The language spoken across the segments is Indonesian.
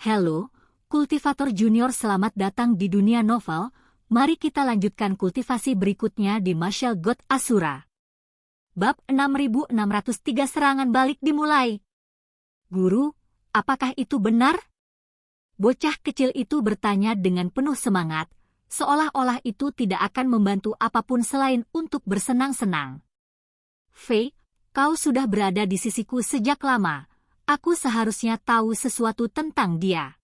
Halo, kultivator junior, selamat datang di dunia novel. Mari kita lanjutkan kultivasi berikutnya di Martial God Asura. Bab 6603, serangan balik dimulai. Guru, apakah itu benar? Bocah kecil itu bertanya dengan penuh semangat, seolah-olah itu tidak akan membantu apapun selain untuk bersenang-senang. Fei, kau sudah berada di sisiku sejak lama. Aku seharusnya tahu sesuatu tentang dia.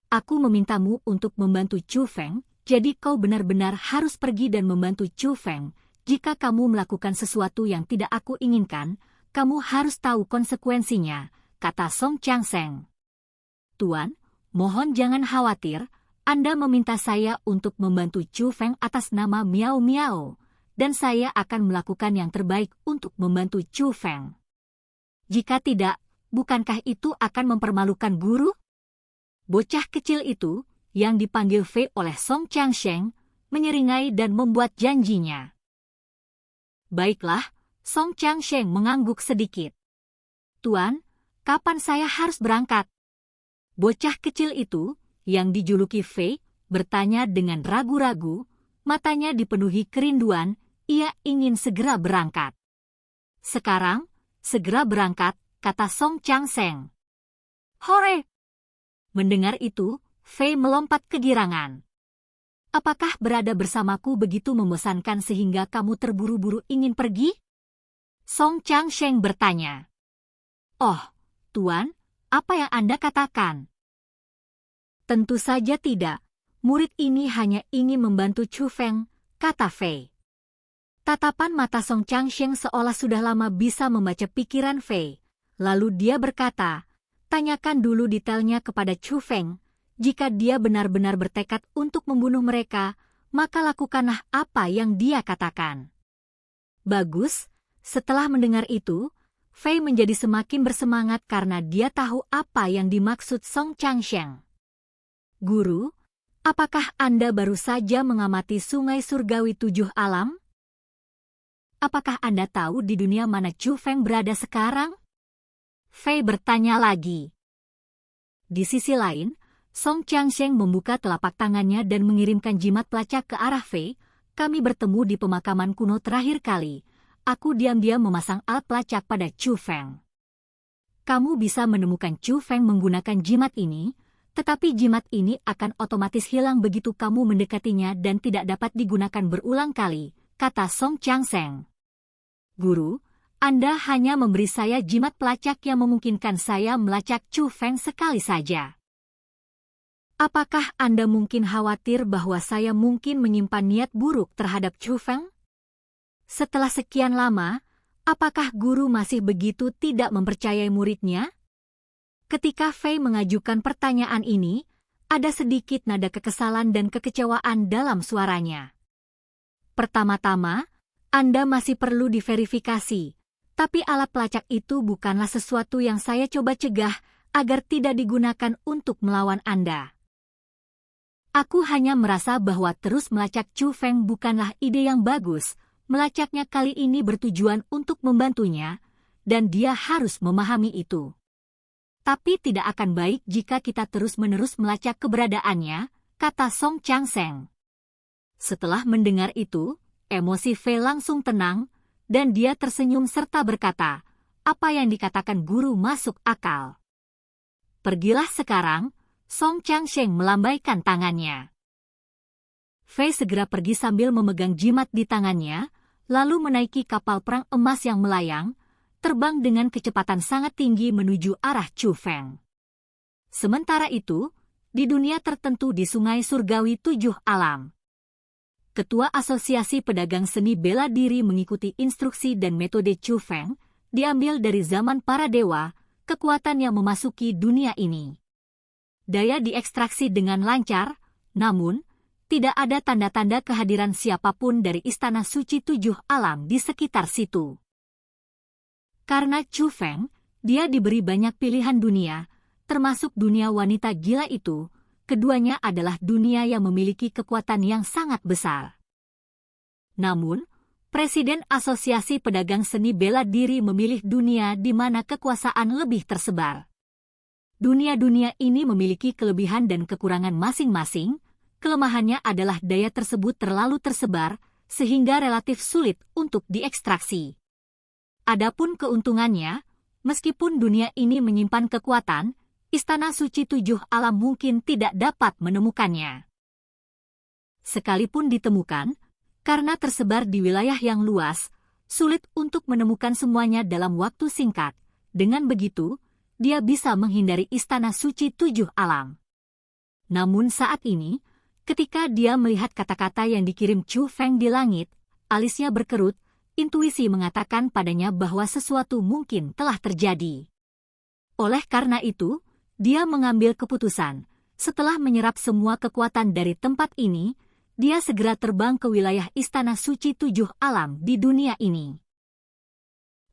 Aku memintamu untuk membantu Chu Feng, jadi kau benar-benar harus pergi dan membantu Chu Feng. Jika kamu melakukan sesuatu yang tidak aku inginkan, kamu harus tahu konsekuensinya, kata Song Chang-seng. Tuan, mohon jangan khawatir, Anda meminta saya untuk membantu Chu Feng atas nama Miao Miao, dan saya akan melakukan yang terbaik untuk membantu Chu Feng. Jika tidak, bukankah itu akan mempermalukan guru? Bocah kecil itu, yang dipanggil Fei oleh Song Chang-seng, menyeringai dan membuat janjinya. Baiklah, Song Chang-seng mengangguk sedikit. Tuan, kapan saya harus berangkat? Bocah kecil itu, yang dijuluki Fei, bertanya dengan ragu-ragu, matanya dipenuhi kerinduan, ia ingin segera berangkat. Sekarang, segera berangkat, kata Song Chang-seng. Hore! Mendengar itu, Fei melompat kegirangan. Apakah berada bersamaku begitu membosankan sehingga kamu terburu-buru ingin pergi? Song Chang-seng bertanya. Oh, Tuan, apa yang Anda katakan? Tentu saja tidak. Murid ini hanya ingin membantu Chu Feng, kata Fei. Tatapan mata Song Chang-seng seolah sudah lama bisa membaca pikiran Fei. Lalu dia berkata, tanyakan dulu detailnya kepada Chu Feng. Jika dia benar-benar bertekad untuk membunuh mereka, maka lakukanlah apa yang dia katakan. Bagus, setelah mendengar itu, Fei menjadi semakin bersemangat karena dia tahu apa yang dimaksud Song Chang-seng. Guru, apakah Anda baru saja mengamati sungai surgawi 7 alam? Apakah Anda tahu di dunia mana Chu Feng berada sekarang? Fei bertanya lagi. Di sisi lain, Song Chang-seng membuka telapak tangannya dan mengirimkan jimat pelacak ke arah Fei. Kami bertemu di pemakaman kuno terakhir kali. Aku diam-diam memasang alat pelacak pada Chu Feng. Kamu bisa menemukan Chu Feng menggunakan jimat ini, tetapi jimat ini akan otomatis hilang begitu kamu mendekatinya dan tidak dapat digunakan berulang kali, kata Song Chang-seng. Guru, Anda hanya memberi saya jimat pelacak yang memungkinkan saya melacak Chu Feng sekali saja. Apakah Anda mungkin khawatir bahwa saya mungkin menyimpan niat buruk terhadap Chu Feng? Setelah sekian lama, apakah guru masih begitu tidak mempercayai muridnya? Ketika Fei mengajukan pertanyaan ini, ada sedikit nada kekesalan dan kekecewaan dalam suaranya. Pertama-tama, Anda masih perlu diverifikasi, tapi alat pelacak itu bukanlah sesuatu yang saya coba cegah agar tidak digunakan untuk melawan Anda. Aku hanya merasa bahwa terus melacak Chu Feng bukanlah ide yang bagus. Melacaknya kali ini bertujuan untuk membantunya, dan dia harus memahami itu. Tapi tidak akan baik jika kita terus-menerus melacak keberadaannya, kata Song Chang-seng. Setelah mendengar itu, emosi Fei langsung tenang, dan dia tersenyum serta berkata, apa yang dikatakan guru masuk akal. Pergilah sekarang, Song Chang-seng melambaikan tangannya. Fei segera pergi sambil memegang jimat di tangannya, lalu menaiki kapal perang emas yang melayang, terbang dengan kecepatan sangat tinggi menuju arah Chu Feng. Sementara itu, di dunia tertentu di sungai surgawi 7 alam, Ketua Asosiasi Pedagang Seni Bela Diri mengikuti instruksi dan metode Chu Feng, diambil dari zaman para dewa, kekuatan yang memasuki dunia ini. Daya diekstraksi dengan lancar, namun, tidak ada tanda-tanda kehadiran siapapun dari Istana Suci 7 alam di sekitar situ. Karena Chu Feng, dia diberi banyak pilihan dunia, termasuk dunia wanita gila itu, keduanya adalah dunia yang memiliki kekuatan yang sangat besar. Namun, Presiden Asosiasi Pedagang Seni Bela Diri memilih dunia di mana kekuasaan lebih tersebar. Dunia-dunia ini memiliki kelebihan dan kekurangan masing-masing. Kelemahannya adalah daya tersebut terlalu tersebar, sehingga relatif sulit untuk diekstraksi. Adapun keuntungannya, meskipun dunia ini menyimpan kekuatan, Istana Suci Tujuh Alam mungkin tidak dapat menemukannya. Sekalipun ditemukan, karena tersebar di wilayah yang luas, sulit untuk menemukan semuanya dalam waktu singkat. Dengan begitu, dia bisa menghindari Istana Suci Tujuh Alam. Namun saat ini, ketika dia melihat kata-kata yang dikirim Chu Feng di langit, alisnya berkerut, intuisi mengatakan padanya bahwa sesuatu mungkin telah terjadi. Oleh karena itu, dia mengambil keputusan. Setelah menyerap semua kekuatan dari tempat ini, dia segera terbang ke wilayah Istana Suci Tujuh Alam di dunia ini.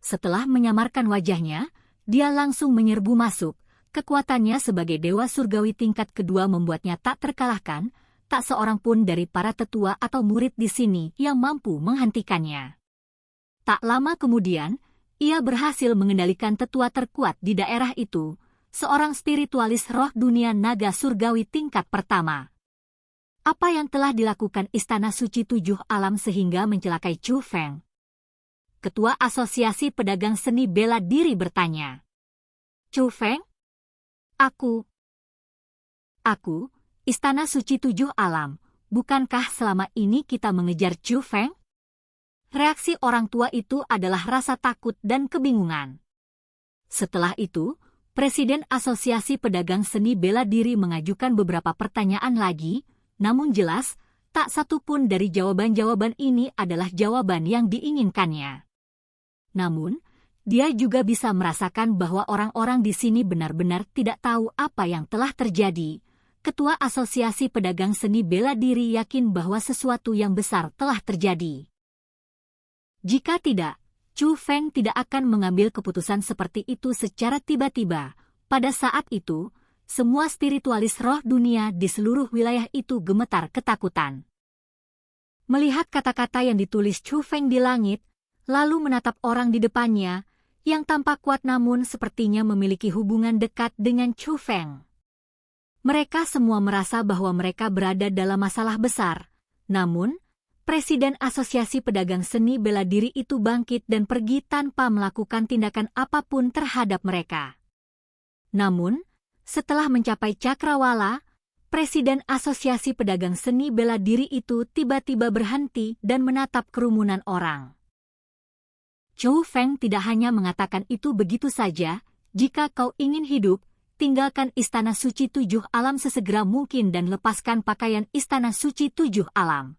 Setelah menyamarkan wajahnya, dia langsung menyerbu masuk. Kekuatannya sebagai dewa surgawi tingkat kedua membuatnya tak terkalahkan, tak seorang pun dari para tetua atau murid di sini yang mampu menghentikannya. Tak lama kemudian, ia berhasil mengendalikan tetua terkuat di daerah itu, seorang spiritualis roh dunia naga surgawi tingkat pertama. Apa yang telah dilakukan Istana Suci Tujuh Alam sehingga mencelakai Chu Feng? Ketua Asosiasi Pedagang Seni Bela Diri bertanya. Chu Feng? Aku, Istana Suci Tujuh Alam, bukankah selama ini kita mengejar Chu Feng? Reaksi orang tua itu adalah rasa takut dan kebingungan. Setelah itu, Presiden Asosiasi Pedagang Seni Bela Diri mengajukan beberapa pertanyaan lagi, namun jelas, tak satu pun dari jawaban-jawaban ini adalah jawaban yang diinginkannya. Namun, dia juga bisa merasakan bahwa orang-orang di sini benar-benar tidak tahu apa yang telah terjadi. Ketua Asosiasi Pedagang Seni Bela Diri yakin bahwa sesuatu yang besar telah terjadi. Jika tidak, Chu Feng tidak akan mengambil keputusan seperti itu secara tiba-tiba. Pada saat itu, semua spiritualis roh dunia di seluruh wilayah itu gemetar ketakutan. Melihat kata-kata yang ditulis Chu Feng di langit, lalu menatap orang di depannya, yang tampak kuat namun sepertinya memiliki hubungan dekat dengan Chu Feng. Mereka semua merasa bahwa mereka berada dalam masalah besar. Namun, Presiden Asosiasi Pedagang Seni Bela Diri itu bangkit dan pergi tanpa melakukan tindakan apapun terhadap mereka. Namun, setelah mencapai Cakrawala, Presiden Asosiasi Pedagang Seni Bela Diri itu tiba-tiba berhenti dan menatap kerumunan orang. Chu Feng tidak hanya mengatakan itu begitu saja, jika kau ingin hidup, tinggalkan Istana Suci Tujuh Alam sesegera mungkin dan lepaskan pakaian Istana Suci Tujuh Alam.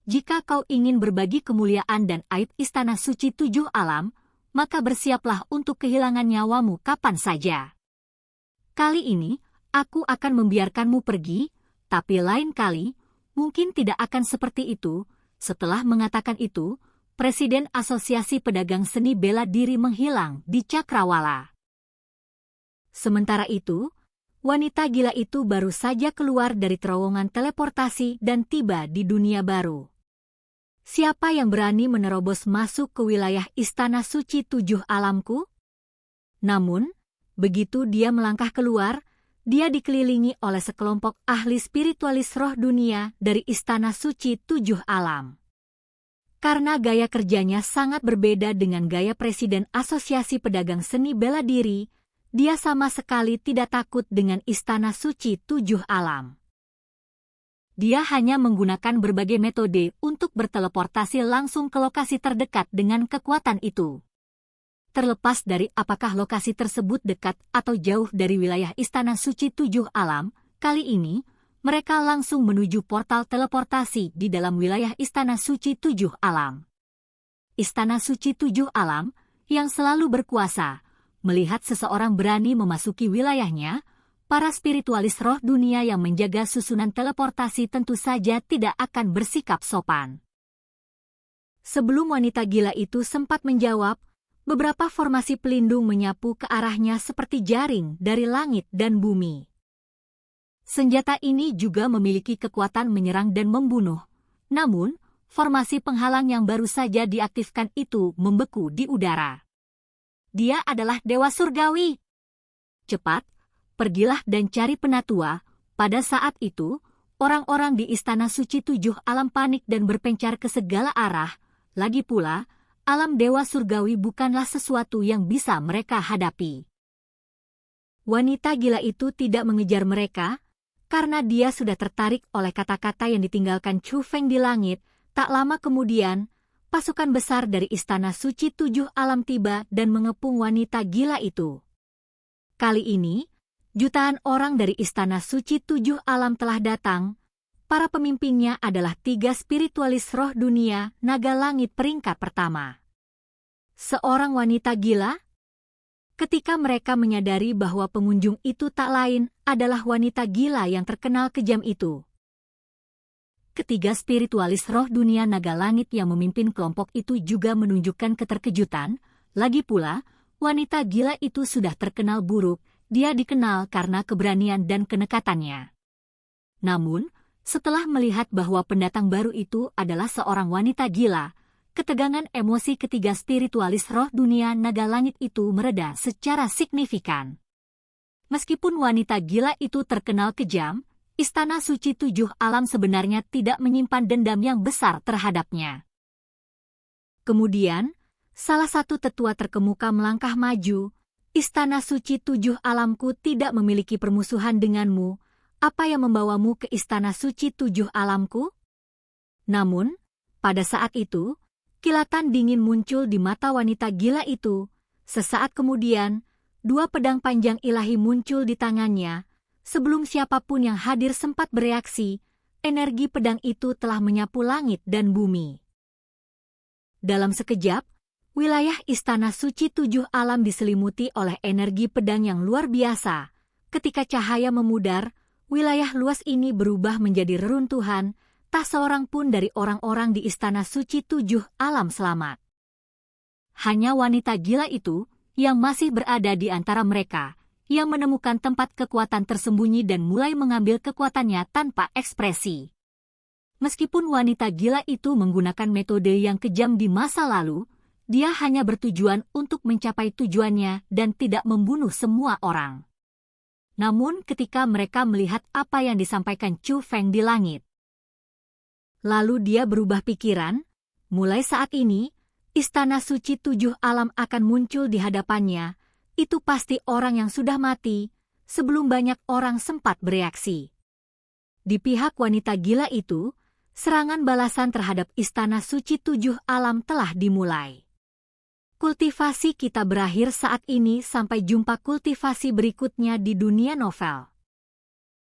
Jika kau ingin berbagi kemuliaan dan aib Istana Suci Tujuh Alam, maka bersiaplah untuk kehilangan nyawamu kapan saja. Kali ini, aku akan membiarkanmu pergi, tapi lain kali, mungkin tidak akan seperti itu. Setelah mengatakan itu, Presiden Asosiasi Pedagang Seni Bela Diri menghilang di Cakrawala. Sementara itu, wanita gila itu baru saja keluar dari terowongan teleportasi dan tiba di dunia baru. Siapa yang berani menerobos masuk ke wilayah Istana Suci Tujuh Alamku? Namun, begitu dia melangkah keluar, dia dikelilingi oleh sekelompok ahli spiritualis roh dunia dari Istana Suci Tujuh Alam. Karena gaya kerjanya sangat berbeda dengan gaya Presiden Asosiasi Pedagang Seni Bela Diri, dia sama sekali tidak takut dengan Istana Suci Tujuh Alam. Dia hanya menggunakan berbagai metode untuk berteleportasi langsung ke lokasi terdekat dengan kekuatan itu. Terlepas dari apakah lokasi tersebut dekat atau jauh dari wilayah Istana Suci Tujuh Alam, kali ini, mereka langsung menuju portal teleportasi di dalam wilayah Istana Suci Tujuh Alam. Istana Suci Tujuh Alam, yang selalu berkuasa, melihat seseorang berani memasuki wilayahnya, para spiritualis roh dunia yang menjaga susunan teleportasi tentu saja tidak akan bersikap sopan. Sebelum wanita gila itu sempat menjawab, beberapa formasi pelindung menyapu ke arahnya seperti jaring dari langit dan bumi. Senjata ini juga memiliki kekuatan menyerang dan membunuh. Namun, formasi penghalang yang baru saja diaktifkan itu membeku di udara. Dia adalah Dewa Surgawi. Cepat, pergilah dan cari penatua." Pada saat itu, orang-orang di Istana Suci Tujuh Alam panik dan berpencar ke segala arah. Lagi pula, alam dewa surgawi bukanlah sesuatu yang bisa mereka hadapi. Wanita gila itu tidak mengejar mereka, karena dia sudah tertarik oleh kata-kata yang ditinggalkan Chu Feng di langit. Tak lama kemudian, pasukan besar dari Istana Suci Tujuh Alam tiba dan mengepung wanita gila itu. Kali ini, jutaan orang dari Istana Suci Tujuh Alam telah datang. Para pemimpinnya adalah 3 spiritualis roh dunia naga langit peringkat pertama. Seorang wanita gila? Ketika mereka menyadari bahwa pengunjung itu tak lain adalah wanita gila yang terkenal kejam itu. Ketiga spiritualis roh dunia naga langit yang memimpin kelompok itu juga menunjukkan keterkejutan. Lagi pula, wanita gila itu sudah terkenal buruk. Dia dikenal karena keberanian dan kenekatannya. Namun, setelah melihat bahwa pendatang baru itu adalah seorang wanita gila, ketegangan emosi ketiga spiritualis roh dunia naga langit itu mereda secara signifikan. Meskipun wanita gila itu terkenal kejam, Istana Suci Tujuh Alam sebenarnya tidak menyimpan dendam yang besar terhadapnya. Kemudian, salah satu tetua terkemuka melangkah maju. "Istana Suci Tujuh Alamku tidak memiliki permusuhan denganmu. Apa yang membawamu ke Istana Suci Tujuh Alamku?" Namun, pada saat itu, kilatan dingin muncul di mata wanita gila itu. Sesaat kemudian, 2 pedang panjang ilahi muncul di tangannya. Sebelum siapapun yang hadir sempat bereaksi, energi pedang itu telah menyapu langit dan bumi. Dalam sekejap, wilayah Istana Suci Tujuh Alam diselimuti oleh energi pedang yang luar biasa. Ketika cahaya memudar, wilayah luas ini berubah menjadi reruntuhan. Tak seorang pun dari orang-orang di Istana Suci Tujuh Alam selamat. Hanya wanita gila itu yang masih berada di antara mereka, yang menemukan tempat kekuatan tersembunyi dan mulai mengambil kekuatannya tanpa ekspresi. Meskipun wanita gila itu menggunakan metode yang kejam di masa lalu, dia hanya bertujuan untuk mencapai tujuannya dan tidak membunuh semua orang. Namun ketika mereka melihat apa yang disampaikan Chu Feng di langit, lalu dia berubah pikiran. Mulai saat ini, Istana Suci Tujuh Alam akan muncul di hadapannya. Itu pasti orang yang sudah mati, sebelum banyak orang sempat bereaksi. Di pihak wanita gila itu, serangan balasan terhadap Istana Suci Tujuh Alam telah dimulai. Kultivasi kita berakhir saat ini. Sampai jumpa kultivasi berikutnya di dunia novel.